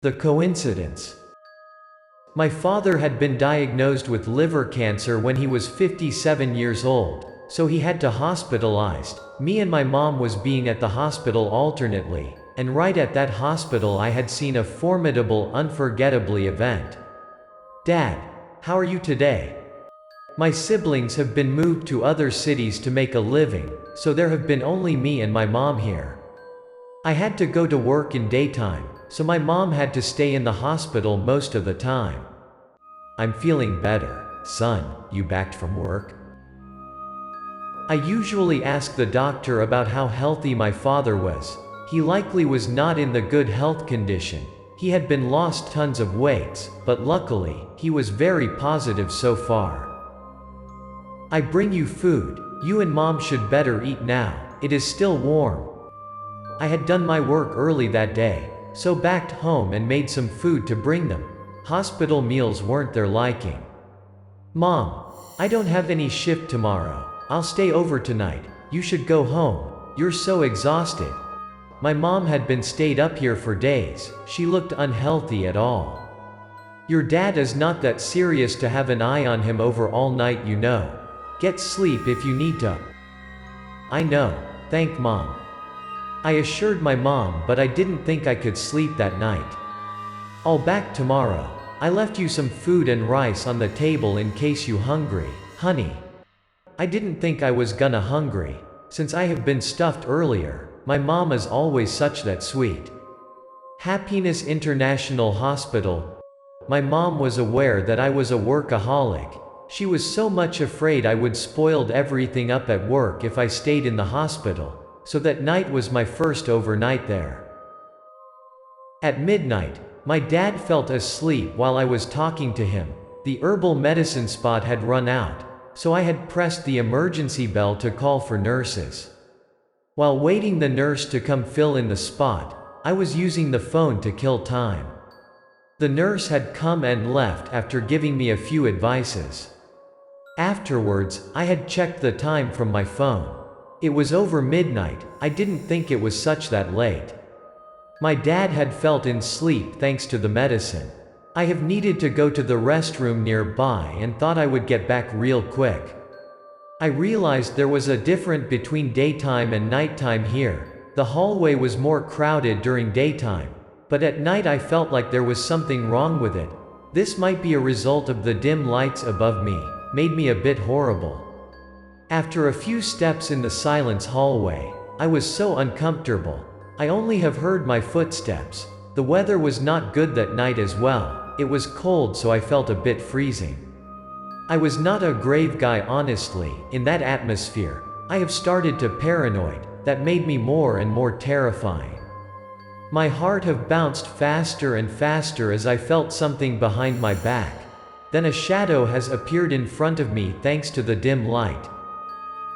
The coincidence. My father had been diagnosed with liver cancer when he was 57 years old, so he had to hospitalized. Me and my mom was being at the hospital alternately, and right at that hospital I had seen a formidable, unforgettably event. Dad, how are you today? My siblings have been moved to other cities to make a living, so there have been only me and my mom here. I had to go to work in daytime, so my mom had to stay in the hospital most of the time. I'm feeling better, son. You back from work? I usually ask the doctor about how healthy my father was. He likely was not in the good health condition. He had been lost tons of weights, but luckily, he was very positive so far. I bring you food. You and mom should better eat now. It is still warm. I had done my work early that day, so backed home and made some food to bring them. Hospital meals weren't their liking. Mom, I don't have any shift tomorrow. I'll stay over tonight. You should go home. You're so exhausted. My mom had been stayed up here for days. She looked unhealthy at all. Your dad is not that serious to have an eye on him over all night, you know. Get sleep if you need to. I know. Thank mom. I assured my mom, but I didn't think I could sleep that night. I'll back tomorrow. I left you some food and rice on the table in case you hungry, honey. I didn't think I was gonna hungry. Since I have been stuffed earlier, my mom is always such that sweet. Happiness International Hospital. My mom was aware that I was a workaholic. She was so much afraid I would spoiled everything up at work if I stayed in the hospital, so that night was my first overnight there. At midnight, my dad felt asleep while I was talking to him. The herbal medicine spot had run out, so I had pressed the emergency bell to call for nurses. While waiting the nurse to come fill in the spot, I was using the phone to kill time. The nurse had come and left after giving me a few advices. Afterwards, I had checked the time from my phone. It was over midnight. I didn't think it was such that late. My dad had felt in sleep thanks to the medicine. I have needed to go to the restroom nearby and thought I would get back real quick. I realized there was a difference between daytime and nighttime here. The hallway was more crowded during daytime, but at night I felt like there was something wrong with it. This might be a result of the dim lights above me, made me a bit horrible. After a few steps in the silence hallway, I was so uncomfortable. I only have heard my footsteps. The weather was not good that night as well. It was cold, so I felt a bit freezing. I was not a grave guy, honestly. In that atmosphere, I have started to paranoid. That made me more and more terrifying. My heart have bounced faster and faster as I felt something behind my back. Then a shadow has appeared in front of me thanks to the dim light.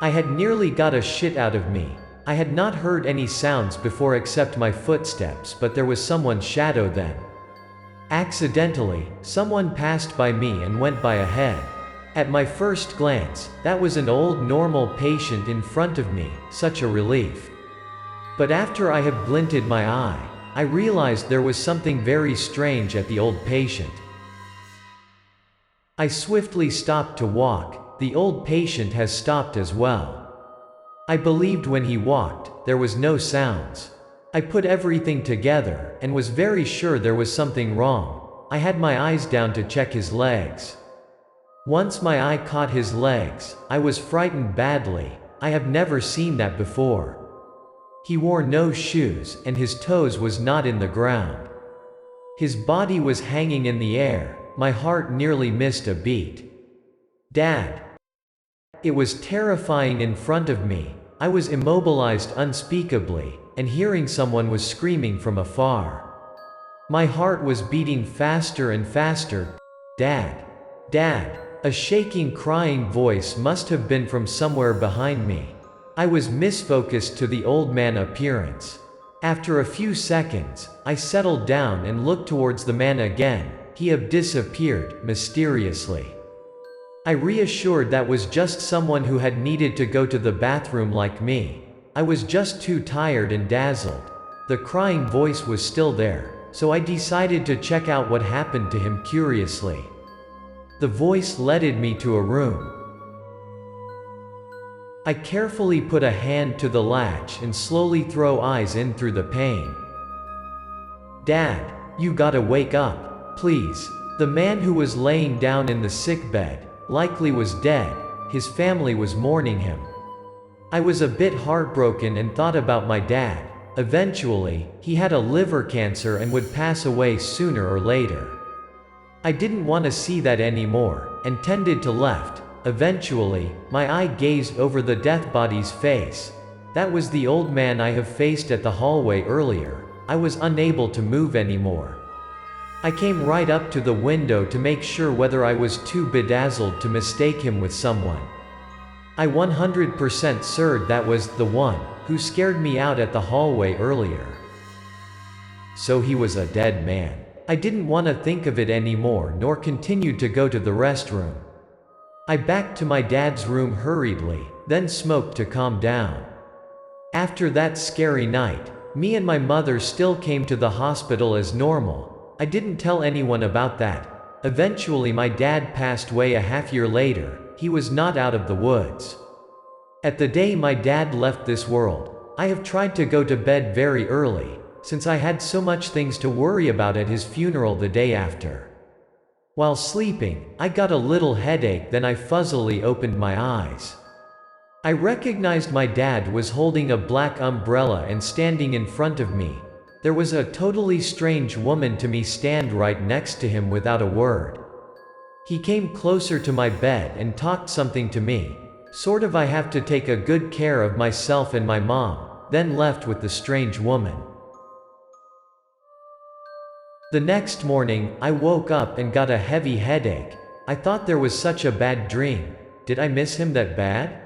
I had nearly got a shit out of me. I had not heard any sounds before except my footsteps, but there was someone's shadow then. Accidentally, someone passed by me and went by ahead. At my first glance, that was an old normal patient in front of me, such a relief. But after I had glinted my eye, I realized there was something very strange at the old patient. I swiftly stopped to walk. The old patient has stopped as well. I believed when he walked, there was no sounds. I put everything together, and was very sure there was something wrong. I had my eyes down to check his legs. Once my eye caught his legs, I was frightened badly. I have never seen that before. He wore no shoes, and his toes was not in the ground. His body was hanging in the air. My heart nearly missed a beat. Dad. It was terrifying. In front of me, I was immobilized unspeakably, and hearing someone was screaming from afar. My heart was beating faster and faster. Dad. Dad. A shaking, crying voice must have been from somewhere behind me. I was misfocused to the old man appearance. After a few seconds, I settled down and looked towards the man again. He had disappeared, mysteriously. I reassured that was just someone who had needed to go to the bathroom like me. I was just too tired and dazzled. The crying voice was still there. so I decided to check out what happened to him curiously. The voice led me to a room. I carefully put a hand to the latch and slowly threw eyes in through the pane. "Dad, you gotta wake up, please." The man who was laying down in the sickbed likely was dead. His family was mourning him. I was a bit heartbroken and thought about my dad. Eventually, he had a liver cancer and would pass away sooner or later. I didn't want to see that anymore, and tended to left. Eventually, my eye gazed over the death body's face. That was the old man I have faced at the hallway earlier. I was unable to move anymore. I came right up to the window to make sure whether I was too bedazzled to mistake him with someone. I 100% certain that was the one who scared me out at the hallway earlier. So he was a dead man. I didn't want to think of it anymore nor continued to go to the restroom. I backed to my dad's room hurriedly, then smoked to calm down. After that scary night, me and my mother still came to the hospital as normal. I didn't tell anyone about that. Eventually my dad passed away a half-year later. He was not out of the woods. At the day my dad left this world, I have tried to go to bed very early, since I had so much things to worry about at his funeral the day after. While sleeping, I got a little headache, then I fuzzily opened my eyes. I recognized my dad was holding a black umbrella and standing in front of me. There was a totally strange woman to me stand right next to him without a word. He came closer to my bed and talked something to me. Sort of I have to take a good care of myself and my mom, then left with the strange woman. The next morning, I woke up and got a heavy headache. I thought there was such a bad dream. Did I miss him that bad?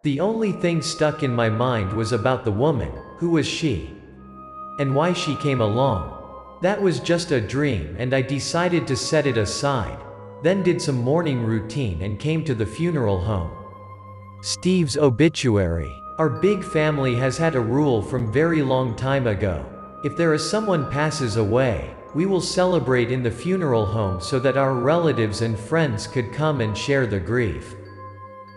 The only thing stuck in my mind was about the woman. Who was she? And why she came along. That was just a dream and I decided to set it aside. Then did some morning routine and came to the funeral home. Steve's obituary. Our big family has had a rule from very long time ago. If there is someone passes away, we will celebrate in the funeral home so that our relatives and friends could come and share the grief.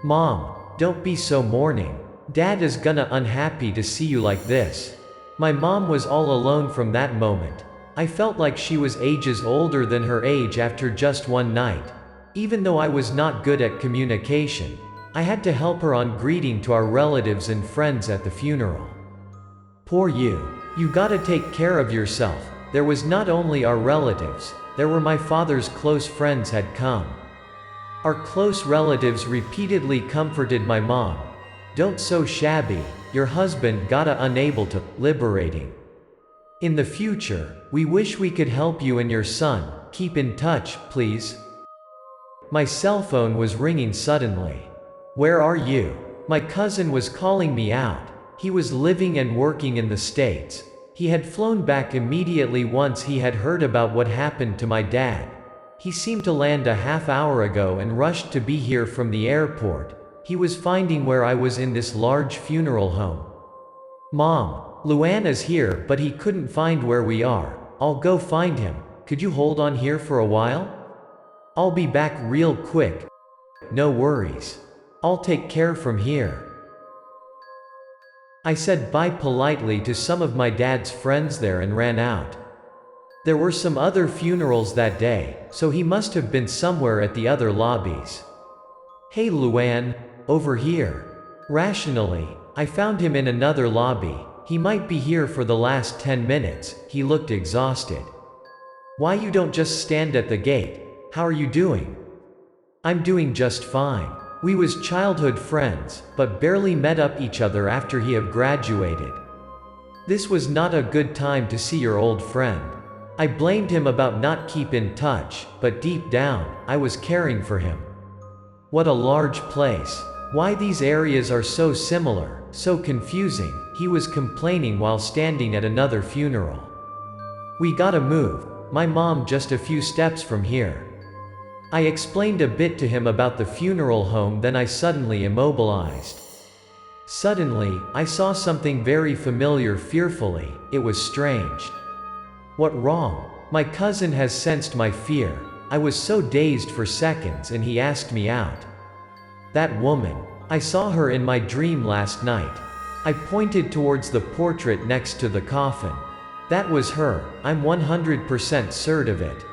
Mom, don't be so mourning. Dad is gonna unhappy to see you like this. My mom was all alone from that moment. I felt like she was ages older than her age after just one night. Even though I was not good at communication, I had to help her on greeting to our relatives and friends at the funeral. Poor you. You gotta take care of yourself. There was not only our relatives, there were my father's close friends had come. Our close relatives repeatedly comforted my mom. Don't so shabby, your husband gotta unable to, liberating. In the future, we wish we could help you and your son, keep in touch, please. My cell phone was ringing suddenly. Where are you? My cousin was calling me out. He was living and working in the States. He had flown back immediately once he had heard about what happened to my dad. He seemed to land a half hour ago and rushed to be here from the airport. He was finding where I was in this large funeral home. Mom, Luan is here but he couldn't find where we are. I'll go find him. Could you hold on here for a while? I'll be back real quick. No worries. I'll take care from here. I said bye politely to some of my dad's friends there and ran out. There were some other funerals that day, so he must have been somewhere at the other lobbies. Hey Luan, over here. Rationally, I found him in another lobby. He might be here for the last 10 minutes, he looked exhausted. Why you don't just stand at the gate? How are you doing? I'm doing just fine. We was childhood friends, but barely met up each other after he have graduated. This was not a good time to see your old friend. I blamed him about not keep in touch, but deep down, I was caring for him. What a large place. Why these areas are so similar, so confusing, he was complaining while standing at another funeral. We gotta move. My mom just a few steps from here. I explained a bit to him about the funeral home, then I suddenly immobilized. Suddenly, I saw something very familiar fearfully. It was strange. What wrong? My cousin has sensed my fear. I was so dazed for seconds and he asked me out. That woman. I saw her in my dream last night. I pointed towards the portrait next to the coffin. That was her, I'm 100% certain of it.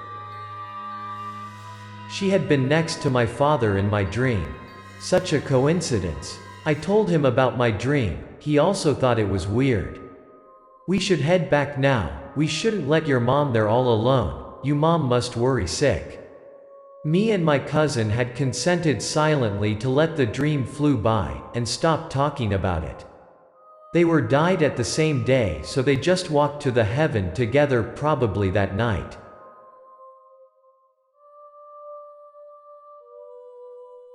She had been next to my father in my dream. Such a coincidence. I told him about my dream, he also thought it was weird. We should head back now, we shouldn't let your mom there all alone, you mom must worry sick. Me and my cousin had consented silently to let the dream flew by, and stopped talking about it. They were died at the same day, so they just walked to the heaven together probably that night.